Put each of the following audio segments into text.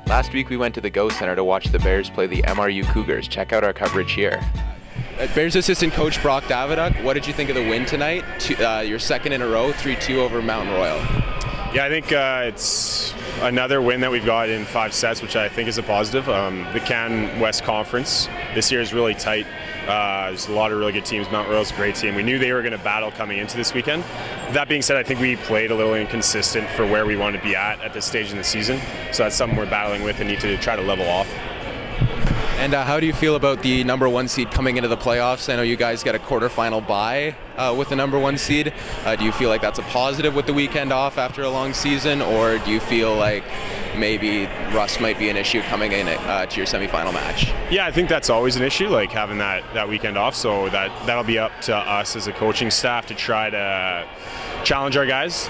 Last week we went to the Go Center to watch the Bears play the MRU Cougars. Check out our coverage here. Bears assistant coach Brock Davidoff, what did you think of the win tonight? Your second in a row, 3-2 over Mountain Royal. Yeah, I think it's another win that we've got in 5 sets, which I think is a positive. The Can West Conference this year is really tight. There's a lot of really good teams. Mount Royal's a great team. We knew they were going to battle coming into this weekend. That being said, I think we played a little inconsistent for where we want to be at this stage in the season. So that's something we're battling with and need to try to level off. And how do you feel about the number 1 seed coming into the playoffs? I know you guys got a quarterfinal bye with the number 1 seed. Do you feel like that's a positive with the weekend off after a long season, or do you feel like maybe rust might be an issue coming in to your semifinal match? Yeah, I think that's always an issue, like having that weekend off. So that'll be up to us as a coaching staff to try to challenge our guys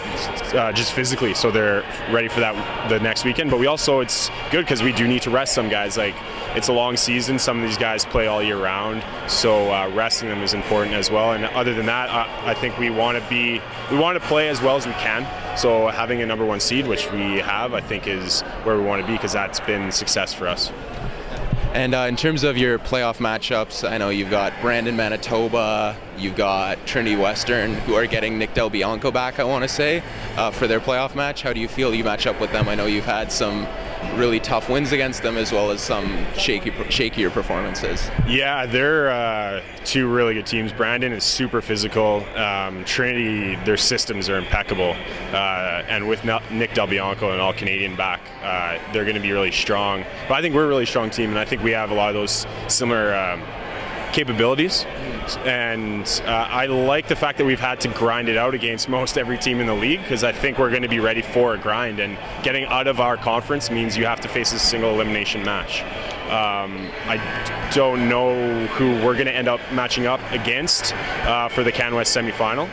just physically, so they're ready for the next weekend. But it's good because we do need to rest some guys. Like, it's a long season. Some of these guys play all year round, so resting them is important as well. And other than that, I think we want to play as well as we can. So having a number 1 seed, which we have, I think is where we want to be, because that's been success for us. And in terms of your playoff matchups, I know you've got Brandon, Manitoba, you've got Trinity Western, who are getting Nick Del Bianco back, I want to say, for their playoff match. How do you feel you match up with them? I know you've had some really tough wins against them, as well as some shakier performances. Yeah, they're 2 really good teams. Brandon is super physical. Trinity, their systems are impeccable. And with Nick Del Bianco, an all-Canadian back, they're going to be really strong. But I think we're a really strong team, and I think we have a lot of those similar capabilities. And I like the fact that we've had to grind it out against most every team in the league, because I think we're going to be ready for a grind, and getting out of our conference means you have to face a single elimination match. I don't know who we're going to end up matching up against for the Can West semifinal.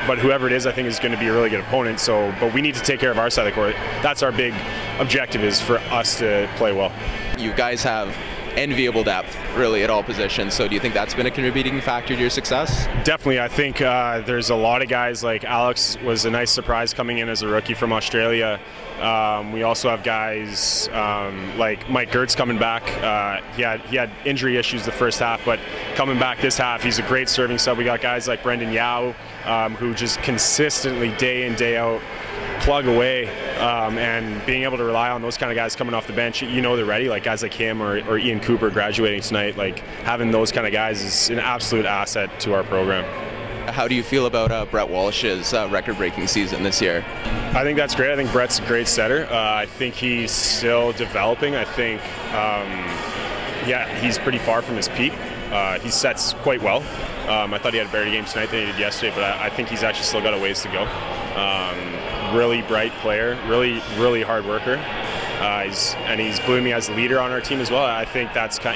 But whoever it is, I think is going to be a really good opponent. But we need to take care of our side of the court. That's our big objective, is for us to play well. You guys have enviable depth, really, at all positions. So do you think that's been a contributing factor to your success? Definitely. I think there's a lot of guys, like Alex was a nice surprise coming in as a rookie from Australia. We also have guys like Mike Gertz coming back. He had injury issues the first half, but coming back this half, he's a great serving sub. We got guys like Brendan Yao, who just consistently, day in, day out, plug away, and being able to rely on those kind of guys coming off the bench, they're ready, like guys like him or Ian Cooper graduating tonight. Like, having those kind of guys is an absolute asset to our program. How do you feel about Brett Walsh's record-breaking season this year? I think that's great. I think Brett's a great setter. I think he's still developing. I think, he's pretty far from his peak. He sets quite well. I thought he had a better game tonight than he did yesterday, but I think he's actually still got a ways to go. Really bright player, really hard worker. He's blooming as a leader on our team as well. I think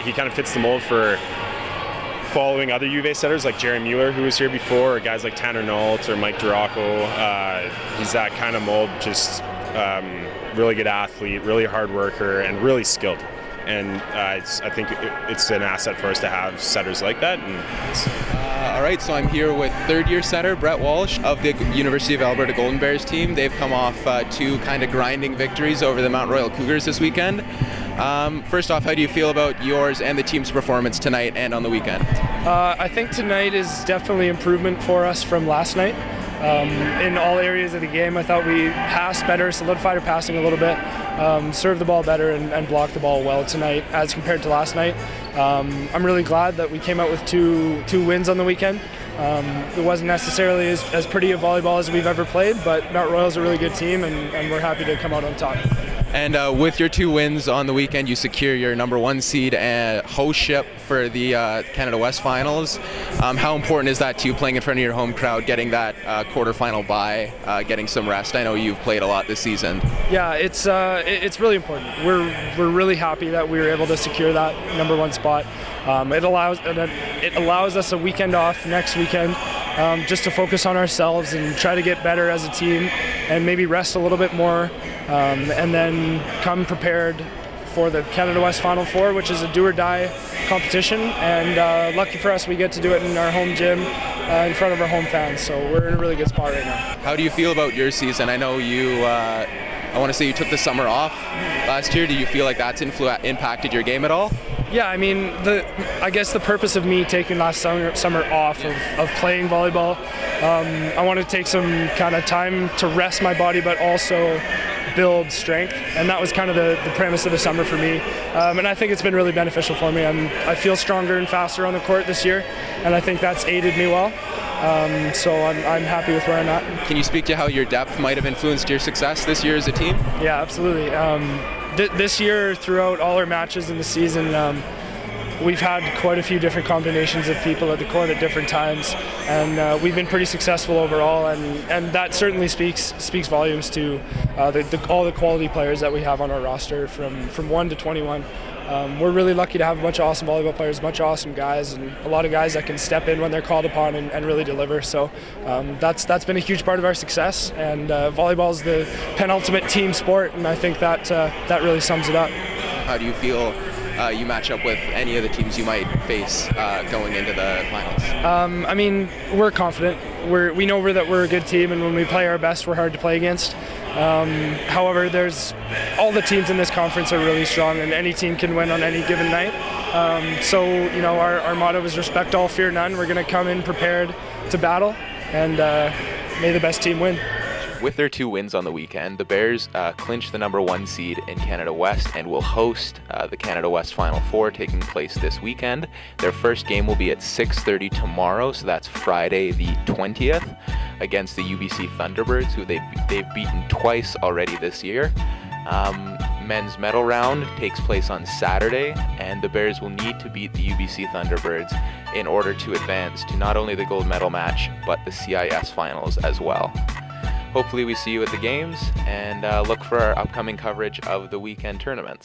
he kind of fits the mold for following other UofA setters like Jerry Mueller, who was here before, or guys like Tanner Nault or Mike Duraco. He's that kind of mold, just really good athlete, really hard worker, and really skilled. And I think it's an asset for us to have setters like that. All right, so I'm here with third-year setter Brett Walsh of the University of Alberta Golden Bears team. They've come off 2 kind of grinding victories over the Mount Royal Cougars this weekend. First off, how do you feel about yours and the team's performance tonight and on the weekend? I think tonight is definitely improvement for us from last night. In all areas of the game, I thought we passed better, solidified our passing a little bit, served the ball better, and blocked the ball well tonight as compared to last night. I'm really glad that we came out with two wins on the weekend. It wasn't necessarily as pretty a volleyball as we've ever played, but Mount Royal's a really good team, and we're happy to come out on top. And with your 2 wins on the weekend, you secure your number 1 seed and hostship for the Canada West Finals. How important is that to you, playing in front of your home crowd, getting that quarterfinal bye, getting some rest? I know you've played a lot this season. Yeah, it's really important. We're really happy that we were able to secure that number 1 spot. It allows us a weekend off next weekend, just to focus on ourselves and try to get better as a team, and maybe rest a little bit more, and then come prepared for the Canada West Final Four, which is a do-or-die competition. And lucky for us, we get to do it in our home gym in front of our home fans. So we're in a really good spot right now. How do you feel about your season? I know you I want to say you took the summer off last year. Do you feel like that's impacted your game at all? Yeah, I mean, I guess the purpose of me taking last summer off of playing volleyball, I want to take some kind of time to rest my body, but also build strength, and that was kind of the premise of the summer for me, and I think it's been really beneficial for me. I feel stronger and faster on the court this year, and I think that's aided me well. So I'm happy with where I'm at. Can you speak to how your depth might have influenced your success this year as a team? Yeah, absolutely. This year, throughout all our matches in the season, we've had quite a few different combinations of people at the court at different times, and we've been pretty successful overall, and that certainly speaks volumes to all the quality players that we have on our roster from 1 to 21. We're really lucky to have a bunch of awesome volleyball players, a bunch of awesome guys, and a lot of guys that can step in when they're called upon and really deliver. So that's been a huge part of our success, and volleyball is the penultimate team sport, and I think that really sums it up. How do you feel you match up with any of the teams you might face going into the finals? I mean, we're confident. We know that we're a good team, and when we play our best, we're hard to play against. However, all the teams in this conference are really strong, and any team can win on any given night. So, you know, our motto is respect all, fear none. We're going to come in prepared to battle, and may the best team win. With their 2 wins on the weekend, the Bears clinched the #1 seed in Canada West and will host the Canada West Final Four taking place this weekend. Their first game will be at 6:30 tomorrow, so that's Friday the 20th, against the UBC Thunderbirds, who they've beaten twice already this year. Men's medal round takes place on Saturday, and the Bears will need to beat the UBC Thunderbirds in order to advance to not only the gold medal match, but the CIS finals as well. Hopefully we see you at the games, and look for our upcoming coverage of the weekend tournaments.